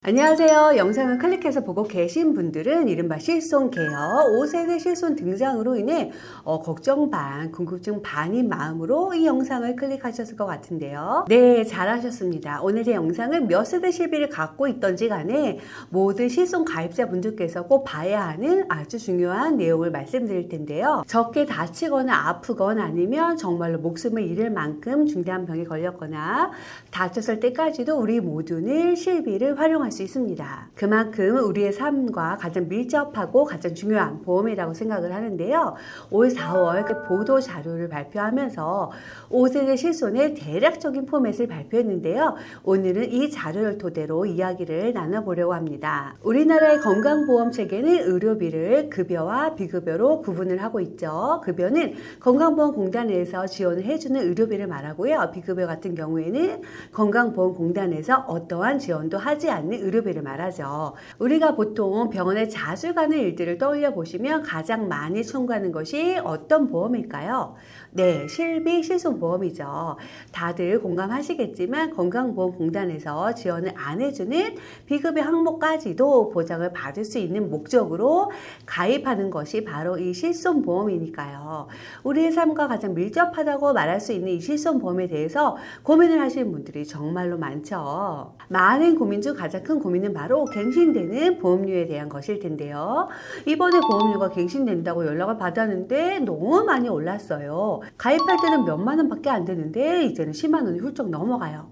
안녕하세요. 영상을 클릭해서 보고 계신 분들은 이른바 실손 개요 5세대 실손 등장으로 인해 걱정 반, 궁금증 반인 마음으로 이 영상을 클릭하셨을 것 같은데요. 네, 잘하셨습니다. 오늘 제 영상은 몇 세대 실비를 갖고 있던지 간에 모든 실손 가입자분들께서 꼭 봐야 하는 아주 중요한 내용을 말씀드릴 텐데요. 적게 다치거나 아프거나 아니면 정말로 목숨을 잃을 만큼 중대한 병에 걸렸거나 다쳤을 때까지도 우리 모두는 실비를 활용할 수 있습니다. 그만큼 우리의 삶과 가장 밀접하고 가장 중요한 보험이라고 생각을 하는데요. 올 4월 그 보도 자료를 발표하면서 5세대 실손의 대략적인 포맷을 발표했는데요. 오늘은 이 자료를 토대로 이야기를 나눠보려고 합니다. 우리나라의 건강보험 체계는 의료비를 급여와 비급여로 구분을 하고 있죠. 급여는 건강보험공단에서 지원을 해주는 의료비를 말하고요. 비급여 같은 경우에는 건강보험공단에서 어떠한 지원도 하지 않는 의료비를 말하죠. 우리가 보통 병원에 자주 가는 일들을 떠올려 보시면 가장 많이 청구하는 것이 어떤 보험일까요? 네, 실비 실손보험이죠. 다들 공감하시겠지만 건강보험공단에서 지원을 안 해주는 비급여 항목까지도 보장을 받을 수 있는 목적으로 가입하는 것이 바로 이 실손보험이니까요. 우리의 삶과 가장 밀접하다고 말할 수 있는 이 실손보험에 대해서 고민을 하시는 분들이 정말로 많죠. 많은 고민 중 가장 큰 고민은 바로 갱신되는 보험료에 대한 것일 텐데요. 이번에 보험료가 갱신된다고 연락을 받았는데 너무 많이 올랐어요. 가입할 때는 몇만 원밖에 안 되는데 이제는 10만 원이 훌쩍 넘어가요.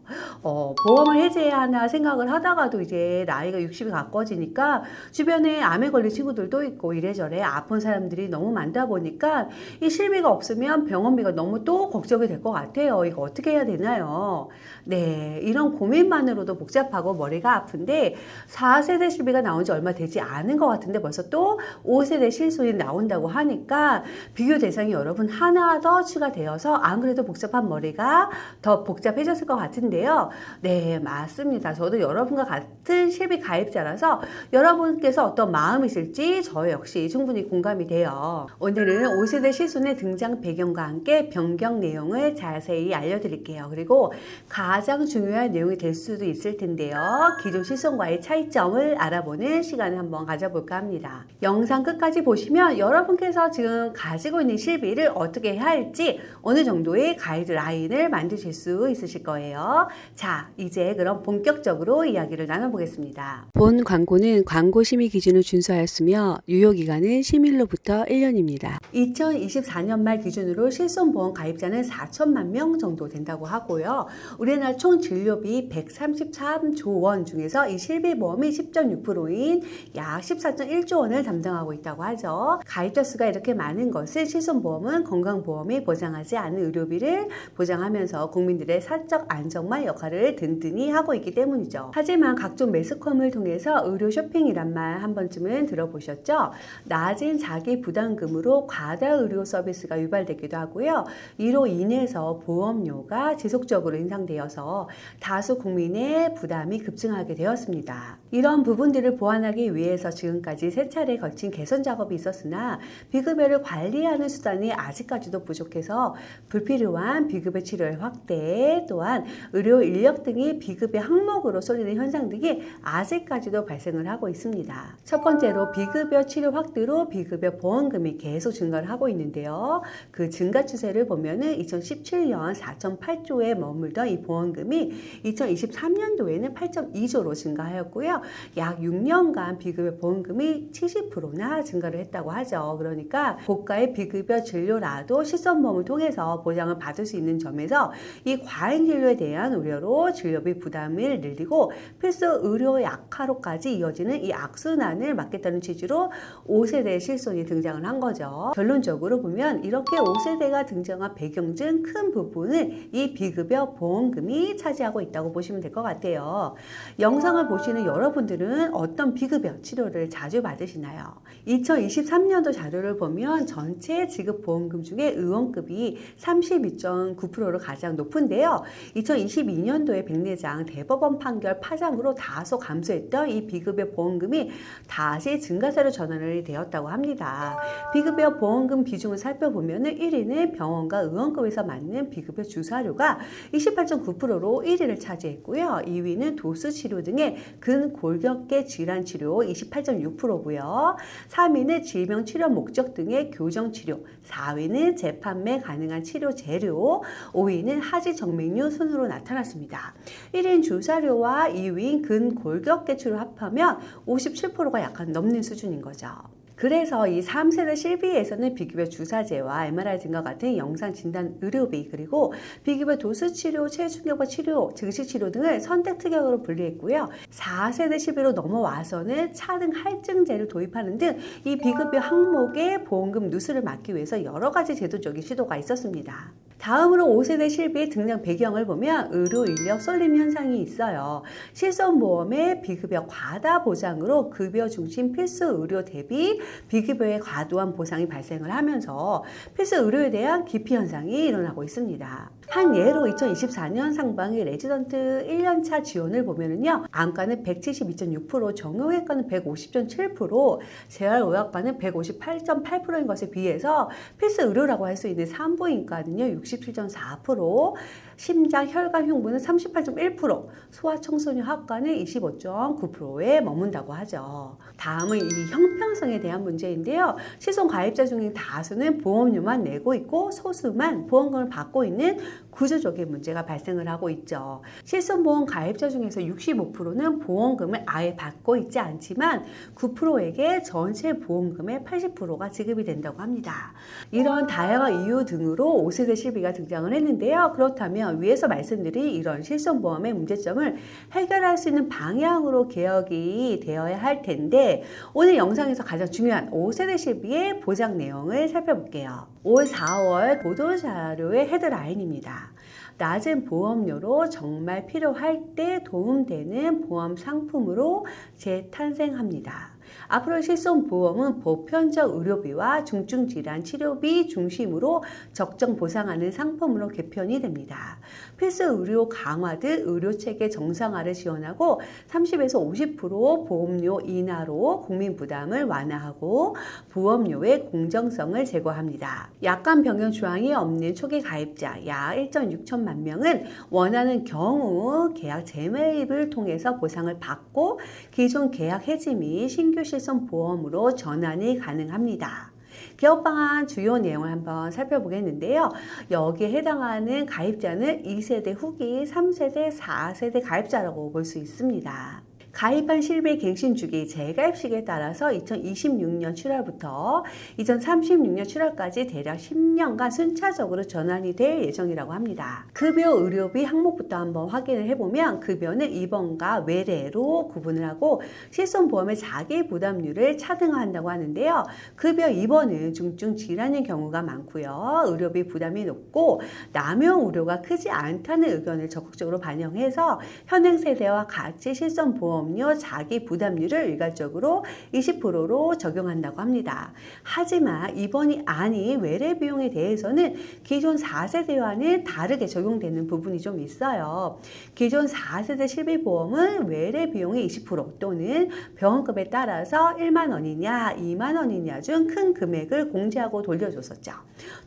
보험을 해지해야 하나 생각을 하다가도 이제 나이가 60이 가까워지니까 주변에 암에 걸린 친구들도 있고 이래저래 아픈 사람들이 너무 많다 보니까 이 실비가 없으면 병원비가 너무 또 걱정이 될 것 같아요. 이거 어떻게 해야 되나요? 네, 이런 고민만으로도 복잡하고 머리가 아픈데 4세대 실비가 나온 지 얼마 되지 않은 것 같은데 벌써 또 5세대 실손이 나온다고 하니까 비교 대상이 여러분 하나 더 추가되어서 안 그래도 복잡한 머리가 더 복잡해졌을 것 같은데요. 네, 맞습니다. 저도 여러분과 같은 실비 가입자라서 여러분께서 어떤 마음이실지 저 역시 충분히 공감이 돼요. 오늘은 5세대 실손의 등장 배경과 함께 변경 내용을 자세히 알려드릴게요. 그리고 가장 중요한 내용이 될 수도 있을 텐데요. 기존 실손과의 차이점을 알아보는 시간을 한번 가져볼까 합니다. 영상 끝까지 보시면 여러분께서 지금 가지고 있는 실비를 어떻게 해야 할지 어느 정도의 가이드라인을 만드실 수 있으실 거예요. 자, 이제 그럼 본격적으로 이야기를 나눠보겠습니다. 본 광고는 광고 심의 기준을 준수하였으며 유효기간은 심의로부터 1년입니다. 2024년 말 기준으로 실손보험 가입자는 4천만 명 정도 된다고 하고요. 우리나라 총 진료비 133조 원 중에서 이 실비보험이 10.6%인 약 14.1조 원을 담당하고 있다고 하죠. 가입자 수가 이렇게 많은 것은 실손보험은 건강보험이 보장하지 않는 의료비를 보장하면서 국민들의 사적 안정망 역할을 든든히 하고 있기 때문이죠. 하지만 각종 매스컴을 통해서 의료 쇼핑이란 말 한 번쯤은 들어보셨죠? 낮은 자기 부담금으로 과다 의료 서비스가 유발되기도 하고요. 이로 인해서 보험료가 지속적으로 인상되어서 다수 국민의 부담이 급증하게 되었습니다. 이런 부분들을 보완하기 위해서 지금까지 세 차례에 걸친 개선 작업이 있었으나 비급여를 관리하는 수단이 아직까지도 부족해서 불필요한 비급여 치료의 확대 또한 의료 인력 등이 비급여 항목으로 쏠리는 현상 등이 아직까지도 발생을 하고 있습니다. 첫 번째로 비급여 치료 확대로 비급여 보험금이 계속 증가를 하고 있는데요. 그 증가 추세를 보면은 2017년 4.8조에 머물던 이 보험금이 2023년도에는 8.2조로 증가하였고요. 약 6년간 비급여 보험금이 70%나 증가를 했다고 하죠. 그러니까 고가의 비급여 진료라도 실손보험을 통해서 보장을 받을 수 있는 점에서 이 과잉 진료에 대한 우려로 진료비 부담을 늘리고 필수 의료 약화로까지 이어지는 이 악순환을 막겠다는 취지로 5세대 실손이 등장을 한 거죠. 결론적으로 보면 이렇게 5세대가 등장한 배경 중 큰 부분은 이 비급여 보험금이 차지하고 있다고 보시면 될 것 같아요. 영상을 보시는 여러분들은 어떤 비급여 치료를 자주 받으시나요? 2023년도 자료를 보면 전체 지급 보험금 중에 의원급이 32.9%로 가장 높은데요. 2022년도에 백내장 대법원 판결 파장으로 다소 감소했던 이 비급여 보험금이 다시 증가세로 전환이 되었다고 합니다. 비급여 보험금 비중을 살펴보면 1위는 병원과 의원급에서 맞는 비급여 주사료가 28.9%로 1위를 차지했고요. 2위는 도수치료 등의 중에 근골격계 질환 치료 28.6%고요. 3위는 질병 치료 목적 등의 교정 치료, 4위는 재판매 가능한 치료 재료, 5위는 하지 정맥류 순으로 나타났습니다. 1위인 주사료와 2위인 근골격계 치료 합하면 57%가 약간 넘는 수준인 거죠. 그래서 이 3세대 실비에서는 비급여 주사제와 MRI 등과 같은 영상 진단 의료비, 그리고 비급여 도수치료, 체중격파 치료, 증식치료 등을 선택 특약으로 분리했고요. 4세대 실비로 넘어와서는 차 등 할증제를 도입하는 등 이 비급여 항목의 보험금 누수를 막기 위해서 여러 가지 제도적인 시도가 있었습니다. 다음으로 5세대 실비의 등장 배경을 보면 의료 인력 쏠림 현상이 있어요. 실손보험의 비급여 과다 보장으로 급여 중심 필수 의료 대비 비급여의 과도한 보상이 발생을 하면서 필수 의료에 대한 기피 현상이 일어나고 있습니다. 한 예로 2024년 상반기 레지던트 1년차 지원을 보면은요, 안과는 172.6%, 정형외과는 150.7%, 재활의학과는 158.8%인 것에 비해서 필수 의료라고 할 수 있는 산부인과는요 67.4%, 심장, 혈관, 흉부는 38.1%, 소아청소년학과는 25.9%에 머문다고 하죠. 다음은 이 형평성에 대한 문제인데요. 실손 가입자 중에 다수는 보험료만 내고 있고 소수만 보험금을 받고 있는 구조적인 문제가 발생을 하고 있죠. 실손보험 가입자 중에서 65%는 보험금을 아예 받고 있지 않지만 9%에게 전체 보험금의 80%가 지급이 된다고 합니다. 이런 다양한 이유 등으로 5세대 실비가 등장을 했는데요. 그렇다면 위에서 말씀드린 이런 실손보험의 문제점을 해결할 수 있는 방향으로 개혁이 되어야 할 텐데, 오늘 영상에서 가장 중요한 5세대 실비의 보장 내용을 살펴볼게요. 올 4월 보도자료의 헤드라인입니다. 낮은 보험료로 정말 필요할 때 도움되는 보험 상품으로 재탄생합니다. 앞으로 실손보험은 보편적 의료비와 중증질환 치료비 중심으로 적정 보상하는 상품으로 개편이 됩니다. 필수 의료 강화 등 의료체계 정상화를 지원하고 30에서 50% 보험료 인하로 국민 부담을 완화하고 보험료의 공정성을 제고합니다. 약관 변경 조항이 없는 초기 가입자 약 1.6천만 명은 원하는 경우 계약 재매입을 통해서 보상을 받고 기존 계약 해지 및 신규 실손보험으로 전환이 가능합니다. 개업 방안 주요 내용을 한번 살펴보겠는데요. 여기에 해당하는 가입자는 2세대 후기, 3세대, 4세대 가입자라고 볼 수 있습니다. 가입한 실비 갱신 주기 재가입 시기에 따라서 2026년 7월부터 2036년 7월까지 대략 10년간 순차적으로 전환이 될 예정이라고 합니다. 급여 의료비 항목부터 한번 확인을 해보면 급여는 입원과 외래로 구분을 하고 실손보험의 자기 부담률을 차등화한다고 하는데요. 급여 입원은 중증 질환인 경우가 많고요. 의료비 부담이 높고 남용 우려가 크지 않다는 의견을 적극적으로 반영해서 현행 세대와 같이 실손보험 자기 부담률을 일괄적으로 20%로 적용한다고 합니다. 하지만 입원이 아닌 외래 비용에 대해서는 기존 4세대와는 다르게 적용되는 부분이 좀 있어요. 기존 4세대 실비보험은 외래 비용의 20% 또는 병원급에 따라서 1만 원이냐 2만 원이냐 중 큰 금액을 공제하고 돌려줬었죠.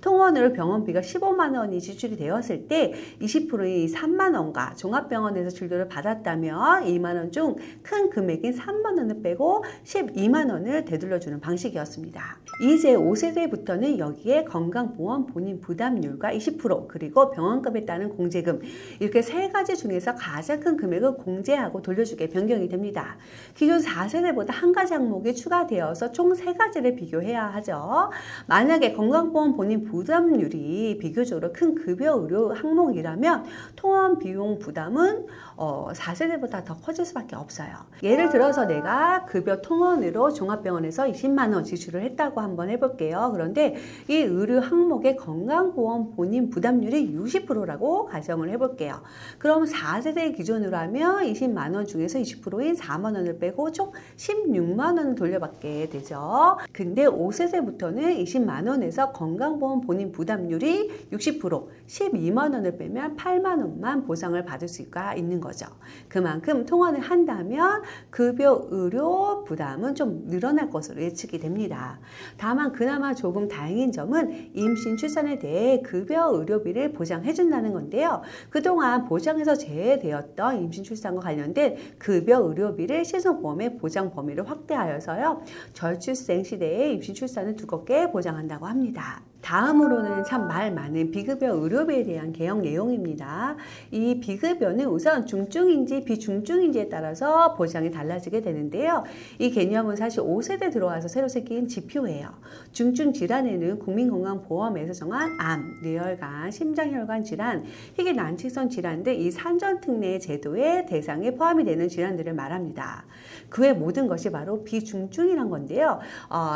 통원으로 병원비가 15만 원이 지출이 되었을 때 20%인 3만 원과 종합병원에서 진료를 받았다면 2만 원 중 큰 금액인 3만 원을 빼고 12만 원을 되돌려주는 방식이었습니다. 이제 5세대부터는 여기에 건강보험 본인 부담률과 20% 그리고 병원급에 따른 공제금, 이렇게 세 가지 중에서 가장 큰 금액을 공제하고 돌려주게 변경이 됩니다. 기존 4세대보다 한 가지 항목이 추가되어서 총 세 가지를 비교해야 하죠. 만약에 건강보험 본인 부담률이 비교적으로 큰 급여 의료 항목이라면 통원 비용 부담은 4세대보다 더 커질 수밖에 없어요. 예를 들어서 내가 급여 통원으로 종합병원에서 20만 원 지출을 했다고 한번 해볼게요. 그런데 이 의료 항목의 건강보험 본인 부담률이 60%라고 가정을 해볼게요. 그럼 4세대 기준으로 하면 20만 원 중에서 20%인 4만 원을 빼고 총 16만 원을 돌려받게 되죠. 근데 5세대부터는 20만 원에서 건강보험 본인 부담률이 60%, 12만 원을 빼면 8만 원만 보상을 받을 수가 있는 거죠. 그만큼 통원을 한 다음에 한다면 급여 의료 부담은 좀 늘어날 것으로 예측이 됩니다. 다만 그나마 조금 다행인 점은 임신 출산에 대해 급여 의료비를 보장해 준다는 건데요. 그동안 보장에서 제외되었던 임신 출산과 관련된 급여 의료비를 실손보험의 보장 범위를 확대하여서요. 저출생 시대의 임신 출산을 두껍게 보장한다고 합니다. 다음으로는 참 말 많은 비급여 의료비에 대한 개혁 내용입니다. 이 비급여는 우선 중증인지 비중증인지에 따라서 보장이 달라지게 되는데요. 이 개념은 사실 5세대 들어와서 새로 생긴 지표예요. 중증 질환에는 국민건강보험에서 정한 암, 뇌혈관, 심장혈관 질환, 희귀 난치성 질환 등 이 산전특례 제도의 대상에 포함이 되는 질환들을 말합니다. 그 외 모든 것이 바로 비중증이란 건데요.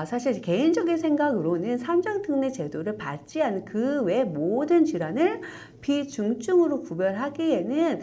사실 개인적인 생각으로는 산전특례 제도를 받지 않은 그 외 모든 질환을 비중증으로 구별하기에는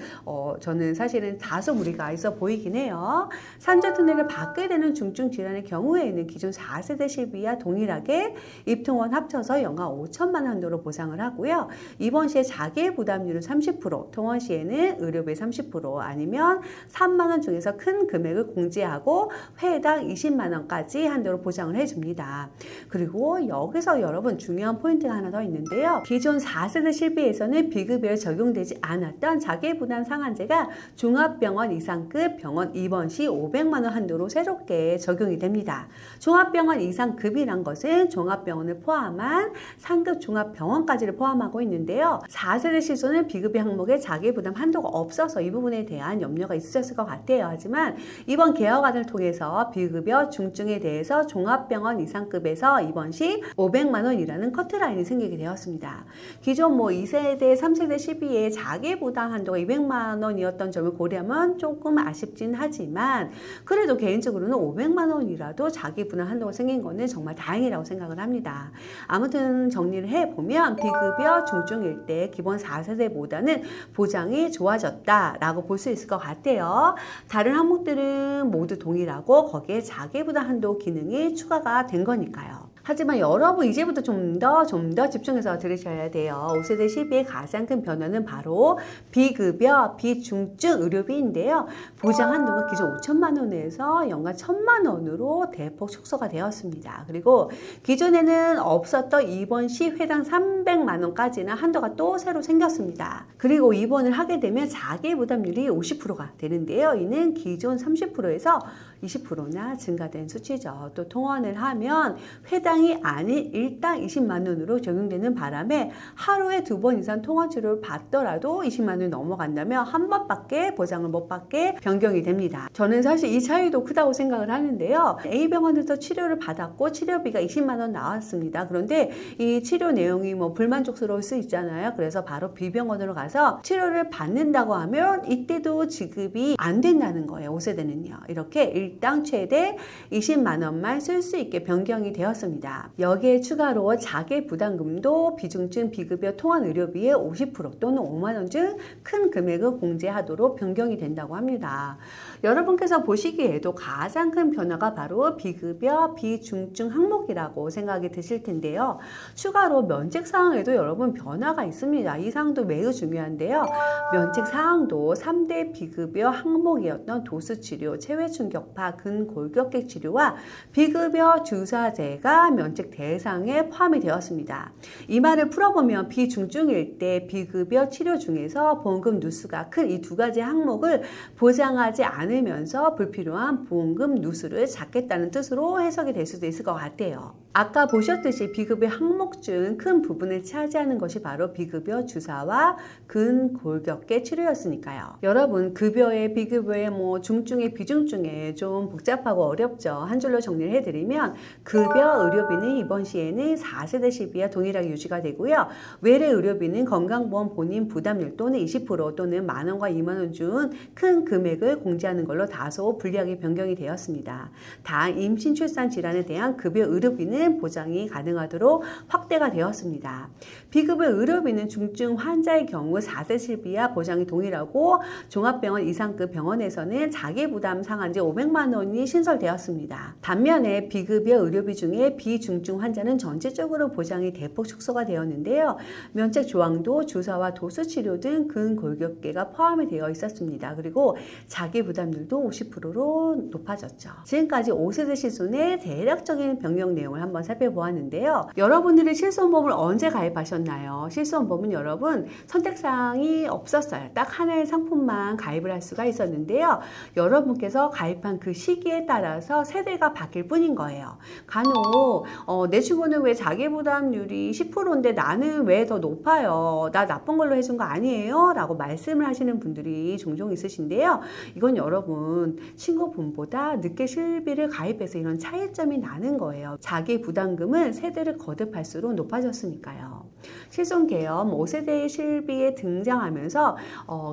저는 사실은 다소 무리가 있어 보이긴 해요. 산전특례를 받게 되는 중증 질환의 경우에는 기존 4세대 시비와 동일하게 입통원 합쳐서 연간 5천만 원 한도로 보상을 하고요. 입원 시에 자기부담률은 30%, 통원 시에는 의료비 30% 아니면 3만 원 중에서 큰 금액을 공제하고 회당 20만 원까지 한도로 보장을 해줍니다. 그리고 여기서 여러분 중요한 포인트가 하나 더 있는데요. 기존 4세대 실비에서는 비급여에 적용되지 않았던 자기부담 상한제가 종합병원 이상급 병원 입원 시 500만 원 한도로 새롭게 적용이 됩니다. 종합병원 이상급이란 것은 종합병원을 포함한 상급 종합병원까지를 포함하고 있는데요. 4세대 실손은 비급여 항목에 자기부담 한도가 없어서 이 부분에 대한 염려가 있으셨을 것 같아요. 하지만 이번 개혁안을 통해서 비급여 중증에 대해서 종합병원 이상급에서 입원 시 500만 원이라는 커트라인이 생기게 되었습니다. 기존 2세대, 3세대 시비에 자기부담 한도가 200만 원이었던 점을 고려하면 조금 아쉽진 하지만 그래도 개인적으로는 500만 원이라도 자기부담 한도가 생긴 거는 정말 다행이라고 생각을 합니다. 아무튼 정리를 해보면 비급여 중증일 때 기본 4세대보다는 보장이 좋아졌다라고 볼 수 있을 것 같아요. 다른 항목들은 모두 동일하고 거기에 자기부담 한도 기능이 추가가 된 거니까요. 하지만 여러분 이제부터 좀 더 집중해서 들으셔야 돼요. 5세대 시비의 가장 큰 변화는 바로 비급여, 비중증 의료비인데요. 보장 한도가 기존 5천만 원에서 연간 1,000만 원으로 대폭 축소가 되었습니다. 그리고 기존에는 없었던 입원 시 회당 300만 원까지는 한도가 또 새로 생겼습니다. 그리고 입원을 하게 되면 자기부담률이 50%가 되는데요. 이는 기존 30%에서 20%나 증가된 수치죠. 또 통원을 하면 회당이 아닌 일당 20만 원으로 적용되는 바람에 하루에 2번 이상 통원 치료를 받더라도 20만 원이 넘어간다면 한 번밖에 보장을 못 받게 변경이 됩니다. 저는 사실 이 차이도 크다고 생각을 하는데요. A병원에서 치료를 받았고 치료비가 20만 원 나왔습니다. 그런데 이 치료 내용이 불만족스러울 수 있잖아요. 그래서 바로 B병원으로 가서 치료를 받는다고 하면 이때도 지급이 안 된다는 거예요. 5세대는요. 이렇게 일당 최대 20만 원만 쓸 수 있게 변경이 되었습니다. 여기에 추가로 자기부담금도 비중증 비급여 통원 의료비의 50% 또는 5만 원 중 큰 금액을 공제하도록 변경이 된다고 합니다. 여러분께서 보시기에도 가장 큰 변화가 바로 비급여 비중증 항목이라고 생각이 드실 텐데요. 추가로 면책 사항에도 여러분 변화가 있습니다. 이 사항도 매우 중요한데요. 면책 사항도 3대 비급여 항목이었던 도수치료, 체외충격파, 근골격계 치료와 비급여 주사제가 면책 대상에 포함이 되었습니다. 이 말을 풀어보면 비중증일 때 비급여 치료 중에서 보험금 누수가 큰 이 두 가지 항목을 보장하지 않으면서 불필요한 보험금 누수를 잡겠다는 뜻으로 해석이 될 수도 있을 것 같아요. 아까 보셨듯이 비급여 항목 중 큰 부분을 차지하는 것이 바로 비급여 주사와 근골격계 치료였으니까요. 여러분 급여에 비급여에 중증에 비중증에 좀 복잡하고 어렵죠. 한 줄로 정리를 해드리면 급여 의료비는 입원 시에는 4세대 시비와 동일하게 유지가 되고요. 외래 의료비는 건강보험 본인 부담률 또는 20% 또는 만 원과 2만 원 중 큰 금액을 공제하는 걸로 다소 불리하게 변경이 되었습니다. 단 임신 출산 질환에 대한 급여 의료비는 보장이 가능하도록 확대가 되었습니다. 비급여 의료비는 중증 환자의 경우 4대 실비와 보장이 동일하고 종합병원 이상급 병원에서는 자기부담 상한제 500만 원이 신설되었습니다. 반면에 비급여 의료비 중에 비중증 환자는 전체적으로 보장이 대폭 축소가 되었는데요. 면책 조항도 주사와 도수치료 등 근골격계가 포함이 되어 있었습니다. 그리고 자기부담률도 50%로 높아졌죠. 지금까지 5세대 실손의 대략적인 병력 내용을 한번 살펴보았는데요. 여러분들이 실손보험을 언제 가입하셨나요? 실손보험은 여러분 선택사항이 없었어요. 딱 하나의 상품만 가입을 할 수가 있었는데요. 여러분께서 가입한 그 시기에 따라서 세대가 바뀔 뿐인 거예요. 간혹 내 친구는 왜 자기부담률이 10%인데 나는 왜 더 높아요? 나 나쁜 걸로 해준 거 아니에요? 라고 말씀을 하시는 분들이 종종 있으신데요. 이건 여러분 친구분보다 늦게 실비를 가입해서 이런 차이점이 나는 거예요. 자기부담금은 세대를 거듭할수록 높아졌으니까요. 실손계엄 5세대의 실비에 등장하면서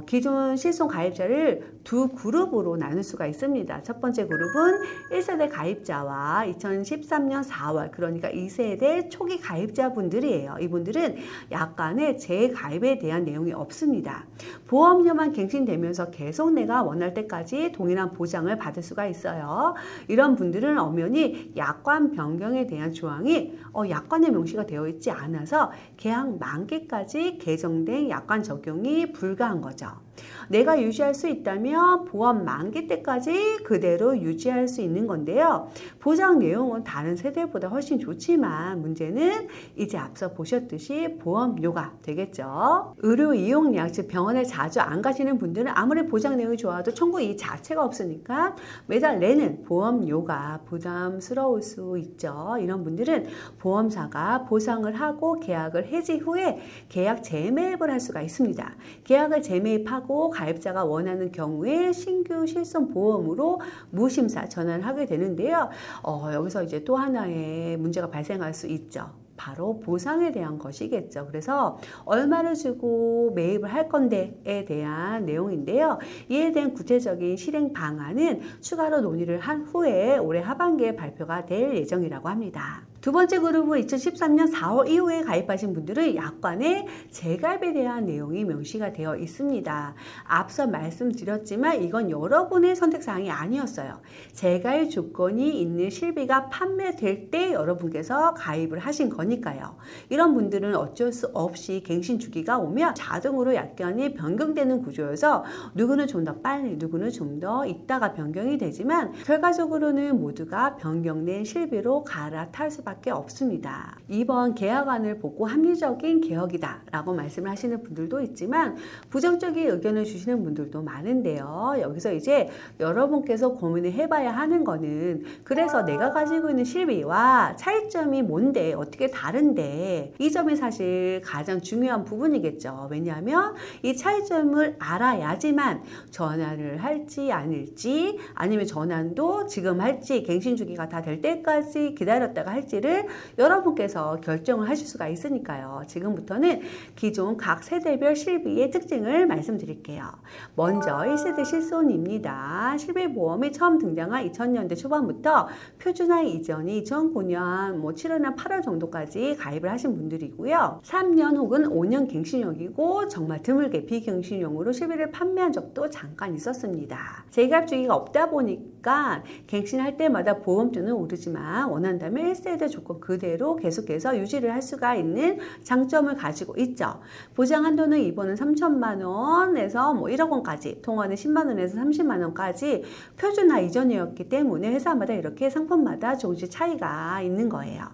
기존 실손 가입자를 두 그룹으로 나눌 수가 있습니다. 첫 번째 그룹은 1세대 가입자와 2013년 4월 그러니까 2세대 초기 가입자분들이에요. 이분들은 약간의 재가입에 대한 내용이 없습니다. 보험료만 갱신되면서 계속 내가 원할 때까지 동일한 보장을 받을 수가 있어요. 이런 분들은 엄연히 약관 변경에 대한 조항이 약관에 명시가 되어 있지 않아서 계약 만기까지 개정된 약관 적용이 불가한 거죠. 내가 유지할 수 있다면 보험 만기 때까지 그대로 유지할 수 있는 건데요. 보장 내용은 다른 세대보다 훨씬 좋지만 문제는 이제 앞서 보셨듯이 보험료가 되겠죠. 의료 이용량, 즉 병원에 자주 안 가시는 분들은 아무리 보장 내용이 좋아도 청구 이익 자체가 없으니까 매달 내는 보험료가 부담스러울 수 있죠. 이런 분들은 보험사가 보상을 하고 계약을 해지 후에 계약 재매입을 할 수가 있습니다. 계약을 재매입하고 가입자가 원하는 경우에 신규 실손 보험으로 무심사 전환을 하게 되는데요. 여기서 이제 또 하나의 문제가 발생할 수 있죠. 바로 보상에 대한 것이겠죠. 그래서 얼마를 주고 매입을 할 건데에 대한 내용인데요. 이에 대한 구체적인 실행 방안은 추가로 논의를 한 후에 올해 하반기에 발표가 될 예정이라고 합니다. 두 번째 그룹은 2013년 4월 이후에 가입하신 분들은 약관에 재가입에 대한 내용이 명시가 되어 있습니다. 앞서 말씀드렸지만 이건 여러분의 선택사항이 아니었어요. 재가입 조건이 있는 실비가 판매될 때 여러분께서 가입을 하신 거니까요. 이런 분들은 어쩔 수 없이 갱신 주기가 오면 자동으로 약관이 변경되는 구조여서 누구는 좀 더 빨리, 누구는 좀 더 있다가 변경이 되지만 결과적으로는 모두가 변경된 실비로 갈아탈 수밖에 없습니다. 이번 계약안을 보고 합리적인 개혁이다 라고 말씀을 하시는 분들도 있지만 부정적인 의견을 주시는 분들도 많은데요. 여기서 이제 여러분께서 고민을 해봐야 하는 거는 그래서 내가 가지고 있는 실비와 차이점이 뭔데 어떻게 다른데 이 점이 사실 가장 중요한 부분이겠죠. 왜냐하면 이 차이점을 알아야지만 전환을 할지 아닐지 아니면 전환도 지금 할지 갱신 주기가 다 될 때까지 기다렸다가 할지를 여러분께서 결정을 하실 수가 있으니까요. 지금부터는 기존 각 세대별 실비의 특징을 말씀드릴게요. 먼저 1세대 실손입니다. 실비보험이 처음 등장한 2000년대 초반부터 표준화 이전이 2009년 7월이나 8월 정도까지 가입을 하신 분들이고요. 3년 혹은 5년 갱신형이고 정말 드물게 비갱신형으로 실비를 판매한 적도 잠깐 있었습니다. 재가입 주기가 없다 보니까 갱신할 때마다 보험료는 오르지만 원한다면 1세대 조건 그대로 계속해서 유지를 할 수가 있는 장점을 가지고 있죠. 보장 한도는 이번은 3천만 원에서 1억 원까지, 통화는 10만 원에서 30만 원까지 표준화 이전이었기 때문에 회사마다 이렇게 상품마다 조금씩 차이가 있는 거예요.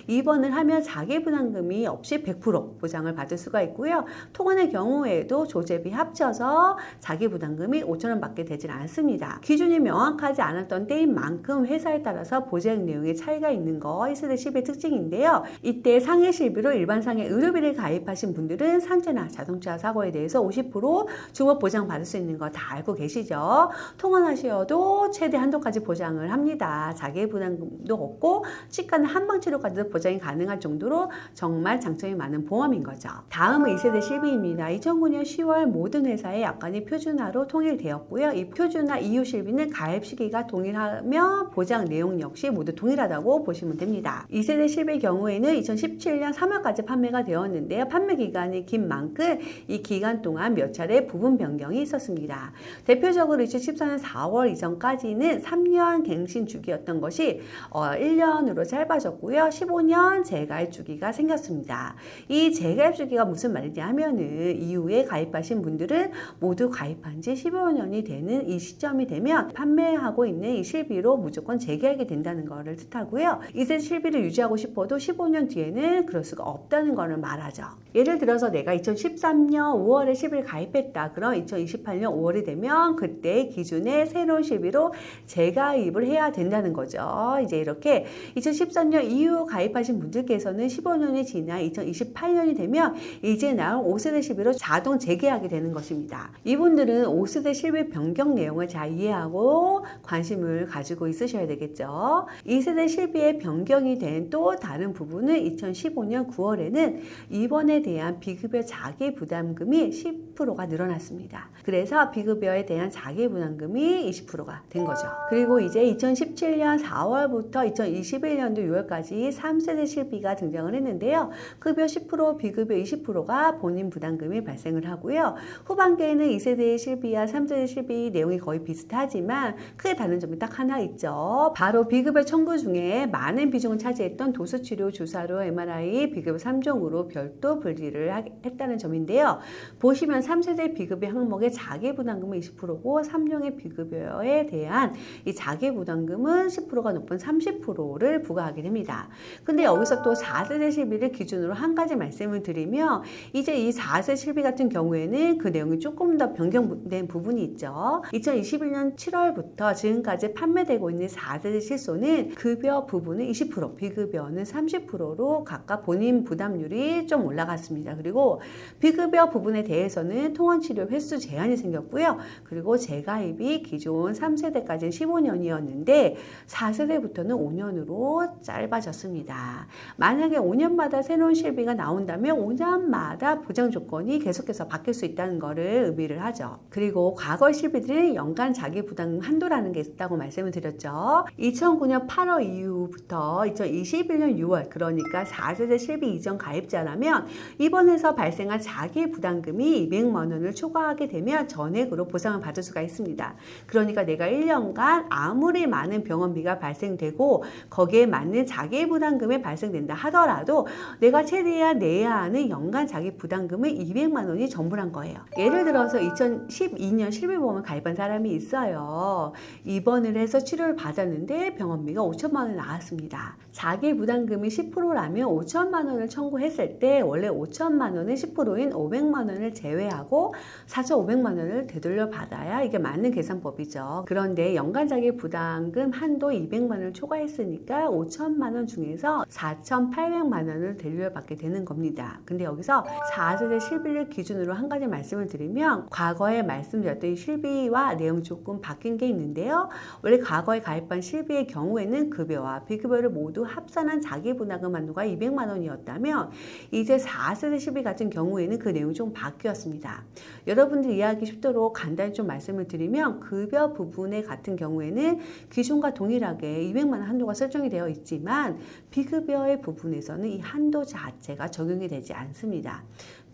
입원을 하면 자기부담금이 없이 100% 보장을 받을 수가 있고요. 통원의 경우에도 조제비 합쳐서 자기부담금이 5천 원 밖에 되질 않습니다. 기준이 명확하지 않았던 때인 만큼 회사에 따라서 보장 내용의 차이가 있는 거 1세대 실비 특징인데요. 이때 상해 실비로 일반 상해 의료비를 가입하신 분들은 상제나 자동차 사고에 대해서 50% 중업 보장 받을 수 있는 거 다 알고 계시죠? 통원하셔도 최대 한도까지 보장을 합니다. 자기부담금도 없고 치과는 한방치료까지도 보장이 가능할 정도로 정말 장점이 많은 보험인 거죠. 다음은 2세대 실비입니다. 2009년 10월 모든 회사의 약관이 표준화로 통일되었고요. 이 표준화 이후 실비는 가입 시기 판매기가 동일하며 보장 내용 역시 모두 동일하다고 보시면 됩니다. 2세대 실비의 경우에는 2017년 3월까지 판매가 되었는데요. 판매 기간이 긴 만큼 이 기간 동안 몇 차례 부분 변경이 있었습니다. 대표적으로 2014년 4월 이전까지는 3년 갱신 주기였던 것이 1년으로 짧아졌고요. 15년 재가입 주기가 생겼습니다. 이 재가입 주기가 무슨 말이냐 하면은 이후에 가입하신 분들은 모두 가입한 지 15년이 되는 이 시점이 되면 판매하고 있는 이 실비로 무조건 재계약이 된다는 것을 뜻하고요. 이제 실비를 유지하고 싶어도 15년 뒤에는 그럴 수가 없다는 것을 말하죠. 예를 들어서 내가 2013년 5월에 실비를 가입했다. 그럼 2028년 5월이 되면 그때 기준의 새로운 실비로 재가입을 해야 된다는 거죠. 이제 이렇게 2013년 이후 가입하신 분들께서는 15년이 지나 2028년이 되면 이제 나온 5세대 실비로 자동 재계약이 되는 것입니다. 이분들은 5세대 실비 변경 내용을 잘 이해하고 관심을 가지고 있으셔야 되겠죠. 2세대 실비의 변경이 된 또 다른 부분은 2015년 9월에는 입원에 대한 비급여 자기 부담금이 10%가 늘어났습니다. 그래서 비급여에 대한 자기 부담금이 20%가 된 거죠. 그리고 이제 2017년 4월부터 2021년도 6월까지 3세대 실비가 등장을 했는데요. 급여 10%, 비급여 20%가 본인 부담금이 발생을 하고요. 후반기에는 2세대 실비와 3세대 실비 내용이 거의 비슷하지만 크게 다른 점이 딱 하나 있죠. 바로 비급여 청구 중에 많은 비중을 차지했던 도수치료, 주사로, MRI, 비급여 3종으로 별도 분리를 했다는 점인데요. 보시면 3세대 비급여 항목의 자기부담금은 20%고 3종의 비급여에 대한 이 자기부담금은 10%가 높은 30%를 부과하게 됩니다. 근데 여기서 또 4세대 실비를 기준으로 한 가지 말씀을 드리면 이제 이 4세 실비 같은 경우에는 그 내용이 조금 더 변경된 부분이 있죠. 2021년 7월부터 지금까지 판매되고 있는 4세대 실손은 급여 부분은 20%, 비급여는 30%로 각각 본인 부담률이 좀 올라갔습니다. 그리고 비급여 부분에 대해서는 통원치료 횟수 제한이 생겼고요. 그리고 재가입이 기존 3세대까지는 15년이었는데 4세대부터는 5년으로 짧아졌습니다. 만약에 5년마다 새로운 실비가 나온다면 5년마다 보장 조건이 계속해서 바뀔 수 있다는 것을 의미를 하죠. 그리고 과거 실비들은 연간 자기 부담 한도라는 게 있다고 말씀을 드렸죠. 2009년 8월 이후부터 2021년 6월 그러니까 4세대 실비 이전 가입자라면 입원해서 발생한 자기 부담금이 200만 원을 초과하게 되면 전액으로 보상을 받을 수가 있습니다. 그러니까 내가 1년간 아무리 많은 병원비가 발생되고 거기에 맞는 자기 부담금이 발생된다 하더라도 내가 최대한 내야 하는 연간 자기 부담금은 200만 원이 전부란 거예요. 예를 들어서 2012년 실비보험을 가입한 사람이 있어요. 입원을 해서 치료를 받았는데 병원비가 5천만 원 나왔습니다. 자기 부담금이 10%라면 5천만 원을 청구했을 때 원래 5천만 원은 10%인 500만 원을 제외하고 4,500만 원을 되돌려 받아야 이게 맞는 계산법이죠. 그런데 연간 자기 부담금 한도 200만 원을 초과했으니까 5천만 원 중에서 4,800만 원을 되돌려받게 되는 겁니다. 근데 여기서 4세대 실비를 기준으로 한 가지 말씀을 드리면 과거에 말씀드렸던 이 실비와 내용 조금 바뀐 게 있는데요. 원래 과거에 가입한 실비의 경우에는 급여와 비급여를 모두 합산한 자기 부담금 한도가 200만 원이었다면 이제 4세대 실비 같은 경우에는 그 내용이 좀 바뀌었습니다. 여러분들 이해하기 쉽도록 간단히 좀 말씀을 드리면 급여 부분에 같은 경우에는 기존과 동일하게 200만 원 한도가 설정이 되어 있지만 비급여의 부분에서는 이 한도 자체가 적용이 되지 않습니다.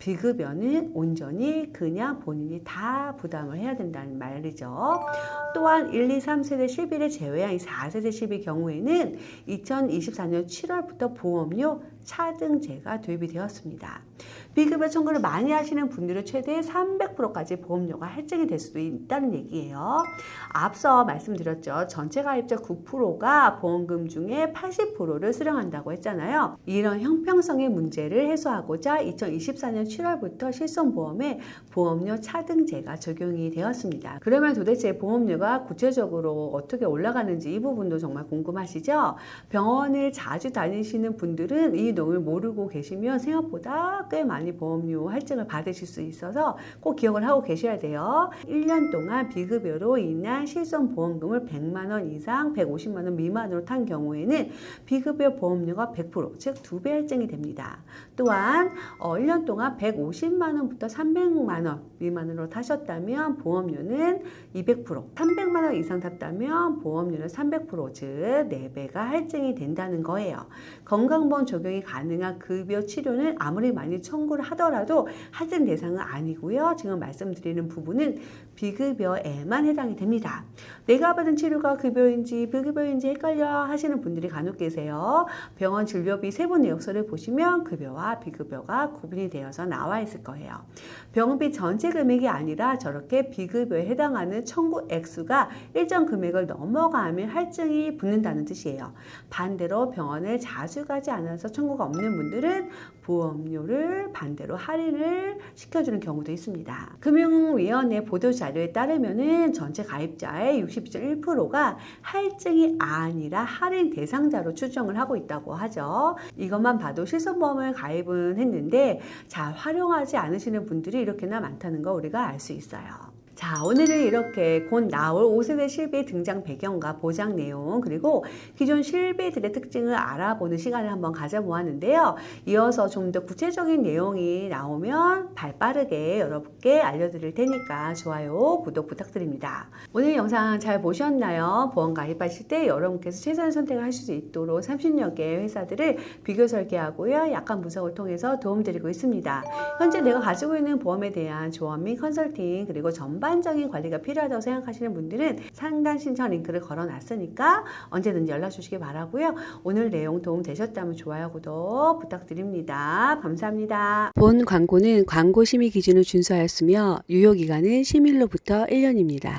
비급여는 온전히 그냥 본인이 다 부담을 해야 된다는 말이죠. 또한 1, 2, 3세대 실비를 제외한 이 4세대 실비 경우에는 2024년 7월부터 보험료 차등제가 도입이 되었습니다. 비급여 청구를 많이 하시는 분들은 최대 300%까지 보험료가 할증이 될 수도 있다는 얘기예요. 앞서 말씀드렸죠. 전체 가입자 9%가 보험금 중에 80%를 수령한다고 했잖아요. 이런 형평성의 문제를 해소하고자 2024년 7월부터 실손보험에 보험료 차등제가 적용이 되었습니다. 그러면 도대체 보험료가 구체적으로 어떻게 올라가는지 이 부분도 정말 궁금하시죠? 병원을 자주 다니시는 분들은 이 내용을 모르고 계시면 생각보다 꽤 많이 보험료 할증을 받으실 수 있어서 꼭 기억을 하고 계셔야 돼요. 1년 동안 비급여로 인한 실손보험금을 100만 원 이상 150만 원 미만으로 탄 경우에는 비급여 보험료가 100%, 즉 2배 할증이 됩니다. 또한 1년 동안 150만 원부터 300만 원 미만으로 타셨다면 보험료는 200%, 300만 원 이상 탔다면 보험료는 300%, 즉 4배가 할증이 된다는 거예요. 건강보험 적용이 가능한 급여 치료는 아무리 많이 청구를 하더라도 할증 대상은 아니고요. 지금 말씀드리는 부분은 비급여에만 해당이 됩니다. 내가 받은 치료가 급여인지 비급여인지 헷갈려 하시는 분들이 간혹 계세요. 병원 진료비 세부 내역서를 보시면 급여와 비급여가 구분이 되어서 나와 있을 거예요. 병원비 전체 금액이 아니라 저렇게 비급여에 해당하는 청구 액수가 일정 금액을 넘어가면 할증이 붙는다는 뜻이에요. 반대로 병원을 자주 가지 않아서 청구가 없는 분들은 보험료를 반대로 할인을 시켜주는 경우도 있습니다. 금융위원회 보도자료에 따르면 전체 가입자의 62.1%가 할증이 아니라 할인 대상자로 추정을 하고 있다고 하죠. 이것만 봐도 실손보험을 가입은 했는데 잘 활용하지 않으시는 분들이 이렇게나 많다는 거 우리가 알 수 있어요. 자, 오늘은 이렇게 곧 나올 5세대 실비 등장 배경과 보장 내용 그리고 기존 실비들의 특징을 알아보는 시간을 한번 가져보았는데요. 이어서 좀 더 구체적인 내용이 나오면 발빠르게 여러분께 알려드릴 테니까 좋아요, 구독 부탁드립니다. 오늘 영상 잘 보셨나요? 보험 가입하실 때 여러분께서 최선의 선택을 하실 수 있도록 30여 개의 회사들을 비교 설계하고요. 약관 분석을 통해서 도움드리고 있습니다. 현재 내가 가지고 있는 보험에 대한 조언 및 컨설팅 그리고 전반적인 관리가 필요하다고 생각하시는 분들은 상담 신청 링크를 걸어놨으니까 언제든지 연락 주시기 바라고요. 오늘 내용 도움 되셨다면 좋아요, 구독 부탁드립니다. 감사합니다. 본 광고는 광고 심의 기준을 준수하였으며 유효기간은 심의일로부터 1년입니다.